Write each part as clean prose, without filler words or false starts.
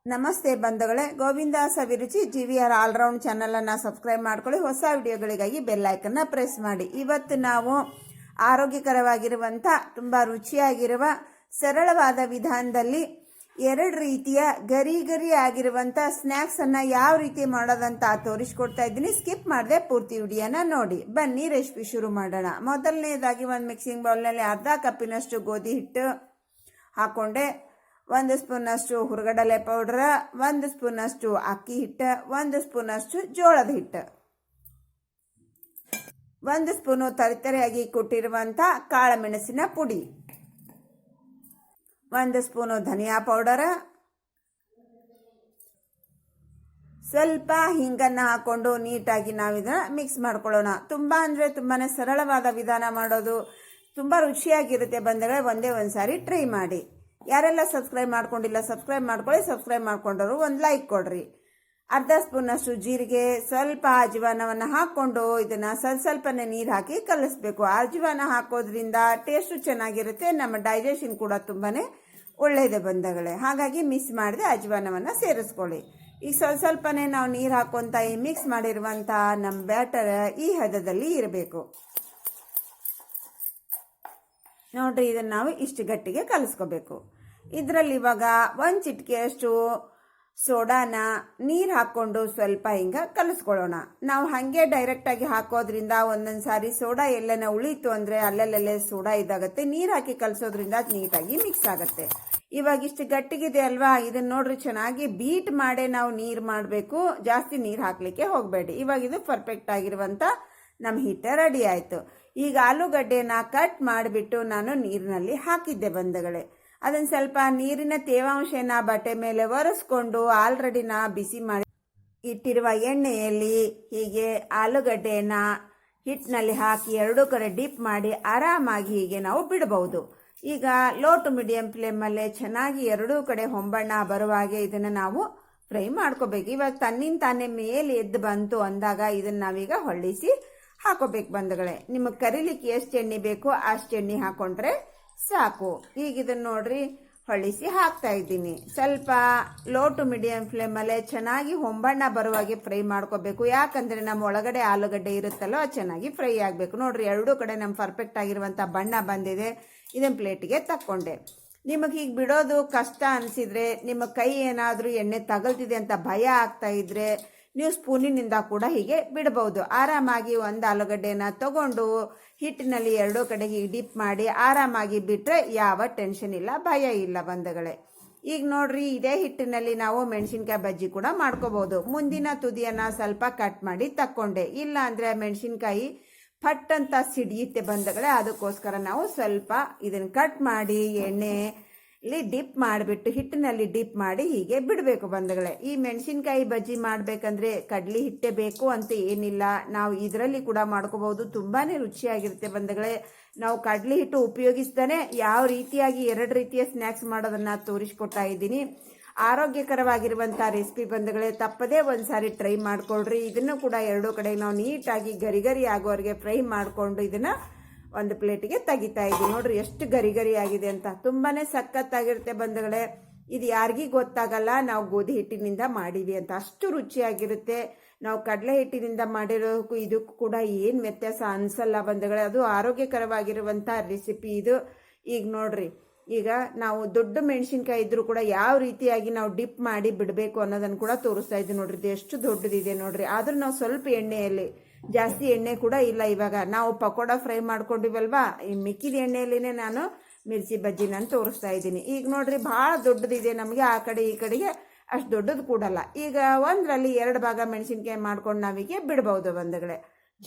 ನಮಸ್ತೆ ಬಂಧುಗಳೇ, ಗೋವಿಂದ ಸವಿರುಚಿ GVR all-round ಚಾನಲನ್ನು ಸಬ್ಸ್ಕ್ರೈಬ್ ಮಾಡ್ಕೊಳ್ಳಿ. ಹೊಸ ವಿಡಿಯೋಗಳಿಗಾಗಿ ಬೆಲ್ ಐಕನ್ನ ಪ್ರೆಸ್ ಮಾಡಿ. ಇವತ್ತು ನಾವು ಆರೋಗ್ಯಕರವಾಗಿರುವಂಥ ತುಂಬ ರುಚಿಯಾಗಿರುವ ಸರಳವಾದ ವಿಧಾನದಲ್ಲಿ ಎರಡು ರೀತಿಯ ಗರಿ ಆಗಿರುವಂಥ ಸ್ನ್ಯಾಕ್ಸನ್ನು ಯಾವ ರೀತಿ ಮಾಡೋದಂತ ತೋರಿಸ್ಕೊಡ್ತಾ ಇದ್ದೀನಿ. ಸ್ಕಿಪ್ ಮಾಡದೆ ಪೂರ್ತಿ ವಿಡಿಯೋನ ನೋಡಿ. ಬನ್ನಿ ರೆಸಿಪಿ ಶುರು ಮಾಡೋಣ. ಮೊದಲನೇದಾಗಿ ಒಂದು ಮಿಕ್ಸಿಂಗ್ ಬೌಲ್ನಲ್ಲಿ ಅರ್ಧ ಕಪ್ಪಿನಷ್ಟು ಗೋಧಿ ಹಿಟ್ಟು ಹಾಕೊಂಡೆ, 1 ಸ್ಪೂನಷ್ಟು ಹುರಗಡಲೆ ಪೌಡ್ರ, 1 ಸ್ಪೂನಷ್ಟು ಅಕ್ಕಿ ಹಿಟ್ಟು, 1 ಸ್ಪೂನಷ್ಟು ಜೋಳದ ಹಿಟ್ಟು, 1 ಸ್ಪೂನು ತರಿತರಿಯಾಗಿ ಕೊಟ್ಟಿರುವಂಥ ಕಾಳುಮೆಣಸಿನ ಪುಡಿ, 1 ಸ್ಪೂನು ಧನಿಯಾ ಪೌಡರ್, ಸ್ವಲ್ಪ ಹಿಂಗನ್ನು ಹಾಕೊಂಡು ನೀಟಾಗಿ ನಾವಿದನ್ನ ಮಿಕ್ಸ್ ಮಾಡ್ಕೊಳ್ಳೋಣ. ತುಂಬ ಅಂದರೆ ತುಂಬಾನೇ ಸರಳವಾದ ವಿಧಾನ ಮಾಡೋದು, ತುಂಬ ರುಚಿಯಾಗಿರುತ್ತೆ ಬಂದರೆ ಒಂದೇ ಒಂದು ಸಾರಿ ಟ್ರೈ ಮಾಡಿ. ಯಾರೆಲ್ಲ ಸಬ್ಸ್ಕ್ರೈಬ್ ಮಾಡ್ಕೊಂಡಿಲ್ಲ ಸಬ್ಸ್ಕ್ರೈಬ್ ಮಾಡ್ಕೊಳ್ಳಿ, ಸಬ್ಸ್ಕ್ರೈಬ್ ಮಾಡ್ಕೊಂಡವರು ಒಂದು ಲೈಕ್ ಕೊಡ್ರಿ. ಅರ್ಧ ಸ್ಪೂನಷ್ಟು ಜೀರಿಗೆ, ಸ್ವಲ್ಪ ಅಜವಾನವನ್ನು ಹಾಕ್ಕೊಂಡು ಇದನ್ನು ಸ್ವಲ್ಪನೇ ನೀರು ಹಾಕಿ ಕಲಿಸ್ಬೇಕು. ಅಜವಾನ ಹಾಕೋದ್ರಿಂದ ಟೇಸ್ಟು ಚೆನ್ನಾಗಿರುತ್ತೆ, ನಮ್ಮ ಡೈಜೆಷನ್ ಕೂಡ ತುಂಬಾನೇ ಒಳ್ಳೆಯದು ಬಂಧುಗಳೇ. ಹಾಗಾಗಿ ಮಿಕ್ಸ್ ಮಾಡದೆ ಅಜವಾನವನ್ನು ಸೇರಿಸ್ಕೊಳ್ಳಿ. ಈಗ ಸ್ವಲ್ಪನೇ ನಾವು ನೀರು ಹಾಕೊಂತ ಈ ಮಿಕ್ಸ್ ಮಾಡಿರುವಂಥ ನಮ್ಮ ಬ್ಯಾಟರ್ ಈ ಹದದಲ್ಲಿ ಇರಬೇಕು. ನೋಡ್ರಿ, ಇದನ್ನು ನಾವು ಇಷ್ಟು ಗಟ್ಟಿಗೆ ಕಲಿಸ್ಕೋಬೇಕು. ಇದರಲ್ಲಿ ಇವಾಗ 1 ಚಿಟಿಕೆಯಷ್ಟು ಸೋಡಾನ ನೀರು ಹಾಕ್ಕೊಂಡು ಸ್ವಲ್ಪ ಹಿಂಗ ಕಲಿಸ್ಕೊಳ್ಳೋಣ. ನಾವು ಹಾಗೆ ಡೈರೆಕ್ಟಾಗಿ ಹಾಕೋದ್ರಿಂದ ಒಂದೊಂದು ಸಾರಿ ಸೋಡಾ ಎಲ್ಲನ ಉಳಿತು ಅಂದರೆ ಅಲ್ಲಲ್ಲೇ ಸೋಡಾ ಇದಾಗುತ್ತೆ. ನೀರು ಹಾಕಿ ಕಲಿಸೋದ್ರಿಂದ ಅದು ನೀಟಾಗಿ ಮಿಕ್ಸ್ ಆಗುತ್ತೆ. ಇವಾಗ ಇಷ್ಟು ಗಟ್ಟಿಗಿದೆ ಅಲ್ವಾ, ಇದನ್ನ ನೋಡ್ರಿ ಚೆನ್ನಾಗಿ ಬೀಟ್ ಮಾಡೇ ನಾವು ನೀರು ಮಾಡಬೇಕು, ಜಾಸ್ತಿ ನೀರು ಹಾಕ್ಲಿಕ್ಕೆ ಹೋಗಬೇಡಿ. ಇವಾಗ ಇದು ಪರ್ಫೆಕ್ಟ್ ಆಗಿರುವಂಥ ನಮ್ಮ ಹಿಟ್ಟು ರೆಡಿ ಆಯಿತು. ಈಗ ಆಲೂಗಡ್ಡೆನ ಕಟ್ ಮಾಡಿಬಿಟ್ಟು ನಾನು ನೀರಿನಲ್ಲಿ ಹಾಕಿದ್ದೆ ಬಂಧುಗಳೇ. ಅದನ್ನು ಸ್ವಲ್ಪ ನೀರಿನ ತೇವಾಂಶನ ಬಟ್ಟೆ ಮೇಲೆ ಒರೆಸ್ಕೊಂಡು ಆಲ್ರೆಡಿ ನಾ ಬಿಸಿ ಮಾಡಿ ಇಟ್ಟಿರುವ ಎಣ್ಣೆಯಲ್ಲಿ ಹೀಗೆ ಆಲೂಗಡ್ಡೆನ ಹಿಟ್ಟಿನಲ್ಲಿ ಹಾಕಿ ಎರಡೂ ಕಡೆ ಡಿಪ್ ಮಾಡಿ ಆರಾಮಾಗಿ ಹೀಗೆ ನಾವು ಬಿಡಬಹುದು. ಈಗ ಲೋ ಟು ಮೀಡಿಯಂ ಫ್ಲೇಮಲ್ಲೇ ಚೆನ್ನಾಗಿ ಎರಡೂ ಕಡೆ ಹೊಂಬಣ್ಣ ಬರುವ ಹಾಗೆ ಇದನ್ನು ನಾವು ಫ್ರೈ ಮಾಡ್ಕೋಬೇಕು. ಇವಾಗ ತನ್ನಿಂದ ತಾನೇ ಮೇಲೆ ಎದ್ದು ಬಂತು ಅಂದಾಗ ಇದನ್ನು ನಾವೀಗ ಹೊಳ್ಳಿಸಿ ಹಾಕೋಬೇಕು ಬಂಧುಗಳೇ. ನಿಮಗೆ ಕರಿಲಿಕ್ಕೆ ಎಷ್ಟು ಎಣ್ಣೆ ಬೇಕೋ ಅಷ್ಟು ಎಣ್ಣೆ ಹಾಕೊಂಡ್ರೆ ಸಾಕು. ಈಗ ಇದನ್ನು ನೋಡ್ರಿ ಹೊಳ್ಳಿಸಿ ಹಾಕ್ತಾ ಇದ್ದೀನಿ. ಸ್ವಲ್ಪ ಲೋ ಟು ಮೀಡಿಯಂ ಫ್ಲೇಮಲ್ಲೇ ಚೆನ್ನಾಗಿ ಹೊಂಬಣ್ಣ ಬರುವಾಗೆ ಫ್ರೈ ಮಾಡ್ಕೋಬೇಕು. ಯಾಕಂದ್ರೆ ನಮ್ಮ ಒಳಗಡೆ ಆಲೂಗಡ್ಡೆ ಇರುತ್ತಲ್ಲೋ ಅದು ಚೆನ್ನಾಗಿ ಫ್ರೈ ಆಗಬೇಕು. ನೋಡ್ರಿ, ಎರಡೂ ಕಡೆ ನಮ್ಮ ಪರ್ಫೆಕ್ಟ್ ಆಗಿರುವಂಥ ಬಣ್ಣ ಬಂದಿದೆ. ಇದನ್ನು ಪ್ಲೇಟಿಗೆ ತಕ್ಕೊಂಡೆ. ನಿಮಗೆ ಹೀಗೆ ಬಿಡೋದು ಕಷ್ಟ ಅನಿಸಿದ್ರೆ, ನಿಮ್ಮ ಕೈ ಏನಾದರೂ ಎಣ್ಣೆ ತಗಲ್ತಿದೆ ಅಂತ ಭಯ ಆಗ್ತಾ ಇದ್ರೆ ನೀವು ಸ್ಪೂನಿನಿಂದ ಕೂಡ ಹೀಗೆ ಬಿಡಬಹುದು. ಆರಾಮಾಗಿ ಒಂದು ಆಲೂಗಡ್ಡೆನ ತಗೊಂಡು ಹಿಟ್ಟಿನಲ್ಲಿ ಎರಡೂ ಕಡೆಗೆ ಡಿಪ್ ಮಾಡಿ ಆರಾಮಾಗಿ ಬಿಟ್ಟರೆ ಯಾವ ಟೆನ್ಷನ್ ಇಲ್ಲ, ಭಯ ಇಲ್ಲ ಬಂಧುಗಳೇ. ಈಗ ನೋಡ್ರಿ, ಇದೇ ಹಿಟ್ಟಿನಲ್ಲಿ ನಾವು ಮೆಣಸಿನ್ಕಾಯಿ ಬಜ್ಜಿ ಕೂಡ ಮಾಡ್ಕೋಬಹುದು. ಮುಂದಿನ ತುದಿಯನ್ನು ಸ್ವಲ್ಪ ಕಟ್ ಮಾಡಿ ತಕ್ಕೊಂಡೆ. ಇಲ್ಲ ಅಂದರೆ ಮೆಣಸಿನ್ಕಾಯಿ ಫಟ್ ಅಂತ ಸಿಡಿಯುತ್ತೆ ಬಂಧುಗಳೇ. ಅದಕ್ಕೋಸ್ಕರ ನಾವು ಸ್ವಲ್ಪ ಇದನ್ನು ಕಟ್ ಮಾಡಿ ಎಣ್ಣೆಲಿ ಡಿಪ್ ಮಾಡಿಬಿಟ್ಟು ಹಿಟ್ಟಿನಲ್ಲಿ ಡಿಪ್ ಮಾಡಿ ಹೀಗೆ ಬಿಡಬೇಕು ಬಂಧುಗಳೇ. ಈ ಮೆಣಸಿನ್ಕಾಯಿ ಬಜ್ಜಿ ಮಾಡಬೇಕಂದ್ರೆ ಕಡ್ಲಿ ಹಿಟ್ಟೆ ಬೇಕು ಅಂತ ಏನಿಲ್ಲ, ನಾವು ಇದರಲ್ಲಿ ಕೂಡ ಮಾಡ್ಕೋಬಹುದು. ತುಂಬಾನೇ ರುಚಿಯಾಗಿರುತ್ತೆ ಬಂಧುಗಳೇ. ನಾವು ಕಡ್ಲಿ ಹಿಟ್ಟು ಉಪಯೋಗಿಸ್ತಾನೆ ಯಾವ ರೀತಿಯಾಗಿ 2 ರೀತಿಯ ಸ್ನ್ಯಾಕ್ಸ್ ಮಾಡೋದನ್ನ ತೋರಿಸ್ಕೊಡ್ತಾ ಇದ್ದೀನಿ. ಆರೋಗ್ಯಕರವಾಗಿರುವಂಥ ರೆಸಿಪಿ ಬಂಧುಗಳೇ, ತಪ್ಪದೇ ಒಂದ್ಸಾರಿ ಟ್ರೈ ಮಾಡ್ಕೊಳ್ರಿ. ಇದನ್ನು ಕೂಡ ಎರಡೂ ಕಡೆ ನಾವು ನೀಟಾಗಿ ಗರಿ ಆಗೋವರೆಗೆ ಫ್ರೈ ಮಾಡಿಕೊಂಡು ಇದನ್ನ ಒಂದು ಪ್ಲೇಟಿಗೆ ತೆಗಿತಾ ಇದ್ದೀವಿ. ನೋಡ್ರಿ ಎಷ್ಟು ಗರಿ ಆಗಿದೆ ಅಂತ, ತುಂಬಾನೇ ಸಖತ್ತಾಗಿರುತ್ತೆ ಬಂಧುಗಳೇ. ಇದು ಯಾರಿಗೂ ಗೊತ್ತಾಗಲ್ಲ ನಾವು ಗೋಧಿ ಹಿಟ್ಟಿನಿಂದ ಮಾಡಿವಿ ಅಂತ, ಅಷ್ಟು ರುಚಿಯಾಗಿರುತ್ತೆ. ನಾವು ಕಡಲೆ ಹಿಟ್ಟಿನಿಂದ ಮಾಡಿರೋಕ್ಕೂ ಇದಕ್ಕೂ ಕೂಡ ಏನು ವ್ಯತ್ಯಾಸ ಅನ್ಸಲ್ಲ ಬಂಧುಗಳೇ. ಅದು ಆರೋಗ್ಯಕರವಾಗಿರುವಂಥ ರೆಸಿಪಿ ಇದು. ಈಗ ನೋಡ್ರಿ, ಈಗ ನಾವು ದೊಡ್ಡ ಮೆಣಸಿನ್ಕಾಯಿ ಇದ್ರೂ ಕೂಡ ಯಾವ ರೀತಿಯಾಗಿ ನಾವು ಡಿಪ್ ಮಾಡಿ ಬಿಡಬೇಕು ಅನ್ನೋದನ್ನು ಕೂಡ ತೋರಿಸ್ತಾ ಇದ್ದೀವಿ. ನೋಡ್ರಿ, ಇದು ಎಷ್ಟು ದೊಡ್ಡದಿದೆ ನೋಡ್ರಿ. ಆದ್ರೂ ನಾವು ಸ್ವಲ್ಪ ಎಣ್ಣೆಯಲ್ಲಿ, ಜಾಸ್ತಿ ಎಣ್ಣೆ ಕೂಡ ಇಲ್ಲ. ಇವಾಗ ನಾವು ಪಕೋಡ ಫ್ರೈ ಮಾಡ್ಕೊಂಡಿವಲ್ವಾ, ಈ ಮಿಕ್ಕಿದ ಎಣ್ಣೆಯಲ್ಲಿನೇ ನಾನು ಮಿರ್ಚಿ ಬಜ್ಜಿ ನಾನು ತೋರಿಸ್ತಾ ಇದ್ದೀನಿ. ಈಗ ನೋಡ್ರಿ, ಭಾಳ ದೊಡ್ಡದಿದೆ ನಮಗೆ, ಆ ಕಡೆ ಈ ಕಡೆಗೆ ಅಷ್ಟು ದೊಡ್ಡದು ಕೂಡಲ್ಲ. ಈಗ ಒಂದರಲ್ಲಿ 2 ಭಾಗ ಮೆಣಸಿನ್ಕಾಯಿ ಮಾಡ್ಕೊಂಡು ನಾವೀಗೆ ಬಿಡಬಹುದು ಬಂಧುಗಳೇ.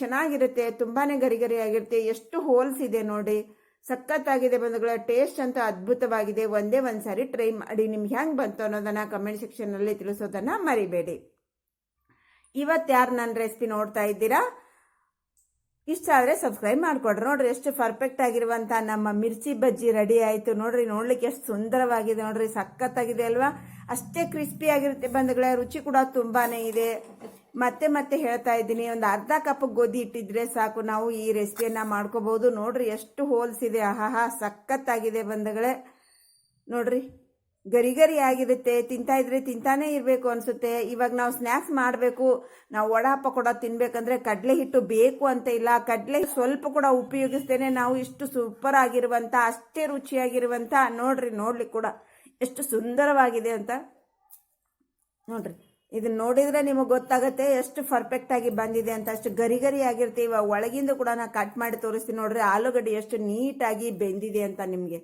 ಚೆನ್ನಾಗಿರುತ್ತೆ, ತುಂಬಾನೇ ಗರಿ ಆಗಿರುತ್ತೆ. ಎಷ್ಟು ಹೋಲ್ಸ್ ಇದೆ ನೋಡಿ, ಸಖತ್ತಾಗಿದೆ ಬಂಧುಗಳೇ. ಟೇಸ್ಟ್ ಅಂತೂ ಅದ್ಭುತವಾಗಿದೆ. ಒಂದೇ ಒಂದ್ಸಾರಿ ಟ್ರೈ ಮಾಡಿ. ನಿಮ್ಗೆ ಹೆಂಗೆ ಬಂತು ಅನ್ನೋದನ್ನ ಕಮೆಂಟ್ ಸೆಕ್ಷನ್ನಲ್ಲಿ ತಿಳಿಸೋದನ್ನ ಮರಿಬೇಡಿ. ಇವತ್ತು ಯಾರು ನನ್ನ ರೆಸಿಪಿ ನೋಡ್ತಾ ಇದ್ದೀರಾ, ಇಷ್ಟ ಆದರೆ ಸಬ್ಸ್ಕ್ರೈಬ್ ಮಾಡ್ಕೊಡ್ರಿ. ನೋಡ್ರಿ, ಎಷ್ಟು ಪರ್ಫೆಕ್ಟ್ ಆಗಿರುವಂಥ ನಮ್ಮ ಮಿರ್ಚಿ ಬಜ್ಜಿ ರೆಡಿ ಆಯಿತು. ನೋಡ್ರಿ, ನೋಡ್ಲಿಕ್ಕೆ ಎಷ್ಟು ಸುಂದರವಾಗಿದೆ ನೋಡ್ರಿ, ಸಖತ್ತಾಗಿದೆ ಅಲ್ವಾ. ಅಷ್ಟೇ ಕ್ರಿಸ್ಪಿ ಆಗಿರುತ್ತೆ ಬಂಧುಗಳೇ, ರುಚಿ ಕೂಡ ತುಂಬಾನೇ ಇದೆ. ಮತ್ತೆ ಹೇಳ್ತಾ ಇದ್ದೀನಿ, ಒಂದು ಅರ್ಧ ಕಪ್ ಗೋಧಿ ಇಟ್ಟಿದ್ರೆ ಸಾಕು, ನಾವು ಈ ರೆಸಿಪಿಯನ್ನ ಮಾಡ್ಕೋಬಹುದು. ನೋಡ್ರಿ ಎಷ್ಟು ಹೋಲ್ಸ್ ಇದೆ, ಆಹಾಹಾ ಸಖತ್ತಾಗಿದೆ ಬಂಧುಗಳೇ. ನೋಡ್ರಿ, ಗರಿ ಗರಿ ಆಗಿರುತ್ತೆ, ತಿಂತಾ ಇದ್ರೆ ತಿಂತಾನೇ ಇರಬೇಕು ಅನಿಸುತ್ತೆ. ಇವಾಗ ನಾವು ಸ್ನ್ಯಾಕ್ಸ್ ಮಾಡಬೇಕು, ನಾವು ವಡಾ ಪಕೋಡ ತಿನ್ಬೇಕಂದ್ರೆ ಕಡಲೆ ಹಿಟ್ಟು ಬೇಕು ಅಂತ ಇಲ್ಲ. ಕಡಲೆ ಸ್ವಲ್ಪ ಕೂಡ ಉಪಯೋಗಿಸ್ತೇನೆ ನಾವು ಇಷ್ಟು ಸೂಪರ್ ಆಗಿರುವಂಥ, ಅಷ್ಟೇ ರುಚಿಯಾಗಿರುವಂಥ, ನೋಡ್ರಿ ನೋಡ್ಲಿಕ್ಕೆ ಕೂಡ ಎಷ್ಟು ಸುಂದರವಾಗಿದೆ ಅಂತ. ನೋಡ್ರಿ ಇದನ್ನ ನೋಡಿದ್ರೆ ನಿಮಗೆ ಗೊತ್ತಾಗುತ್ತೆ ಎಷ್ಟು ಪರ್ಫೆಕ್ಟ್ ಆಗಿ ಬಂದಿದೆ ಅಂತ. ಅಷ್ಟು ಗರಿ ಗರಿ ಆಗಿರುತ್ತೆ. ಇವಾಗ ಒಳಗಿಂದ ಕೂಡ ನಾನು ಕಟ್ ಮಾಡಿ ತೋರಿಸ್ತೀನಿ ನೋಡ್ರಿ, ಆಲೂಗಡ್ಡೆ ಎಷ್ಟು ನೀಟಾಗಿ ಬೆಂದಿದೆ ಅಂತ ನಿಮಗೆ.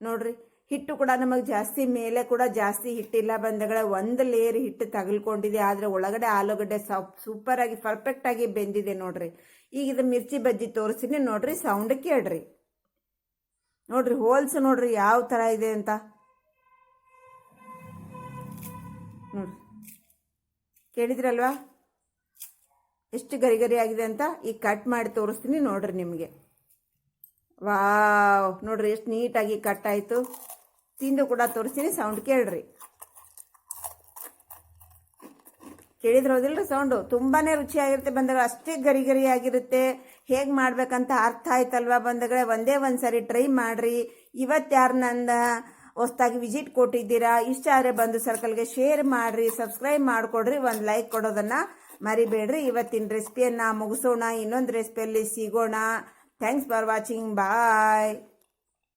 ನೋಡ್ರಿ ಹಿಟ್ಟು ಕೂಡ ನಮಗೆ ಜಾಸ್ತಿ, ಮೇಲೆ ಕೂಡ ಜಾಸ್ತಿ ಹಿಟ್ಟಿಲ್ಲ ಬಂದಗಳ, ಒಂದು ಲೇಯರ್ ಹಿಟ್ಟು ತಗಲ್ಕೊಂಡಿದೆ. ಆದರೆ ಒಳಗಡೆ ಆಲೂಗಡ್ಡೆ ಸೂಪರ್ ಆಗಿ ಪರ್ಫೆಕ್ಟ್ ಆಗಿ ಬೆಂದಿದೆ ನೋಡ್ರಿ. ಈಗ ಇದು ಮಿರ್ಚಿ ಬಜ್ಜಿ ತೋರಿಸ್ತೀನಿ ನೋಡ್ರಿ, ಸೌಂಡ್ ಕೇಳ್ರಿ. ನೋಡ್ರಿ ಹೋಲ್ಸ್ ನೋಡ್ರಿ ಯಾವ ಥರ ಇದೆ ಅಂತ. ನೋಡ್ರಿ ಕೇಳಿದ್ರಲ್ವಾ ಎಷ್ಟು ಗರಿ ಗರಿ ಆಗಿದೆ ಅಂತ. ಈಗ ಕಟ್ ಮಾಡಿ ತೋರಿಸ್ತೀನಿ ನೋಡ್ರಿ ನಿಮಗೆ. ವಾವ್ ನೋಡ್ರಿ ಎಷ್ಟು ನೀಟಾಗಿ ಕಟ್ ಆಯಿತು. ತಿಂದು ಕೂಡ ತೋರಿಸ್ತೀನಿ, ಸೌಂಡ್ ಕೇಳ್ರಿ. ಕೇಳಿದ್ರೋದಿಲ್ರಿ ಸೌಂಡು? ತುಂಬಾ ರುಚಿಯಾಗಿರುತ್ತೆ ಬಂದಾಗ, ಅಷ್ಟೇ ಗರಿ ಗರಿ ಆಗಿರುತ್ತೆ. ಹೇಗೆ ಮಾಡ್ಬೇಕಂತ ಅರ್ಥ ಆಯ್ತಲ್ವಾ ಬಂದಗಳೇ? ಒಂದೇ ಒಂದು ಸಾರಿ ಟ್ರೈ ಮಾಡಿರಿ. ಇವತ್ತು ಯಾರು ನನ್ನ ಹೊಸ್ದಾಗಿ ವಿಸಿಟ್ ಕೊಟ್ಟಿದ್ದೀರಾ, ಇಷ್ಟ ಆದರೆ ಬಂದು ಸರ್ಕಲ್ಗೆ ಶೇರ್ ಮಾಡಿರಿ, ಸಬ್ಸ್ಕ್ರೈಬ್ ಮಾಡಿಕೊಡ್ರಿ, ಒಂದು ಲೈಕ್ ಕೊಡೋದನ್ನು ಮರಿಬೇಡ್ರಿ. ಇವತ್ತಿನ ರೆಸಿಪಿಯನ್ನು ಮುಗಿಸೋಣ, ಇನ್ನೊಂದು ರೆಸಿಪಿಯಲ್ಲಿ ಸಿಗೋಣ. Thanks for watching, bye.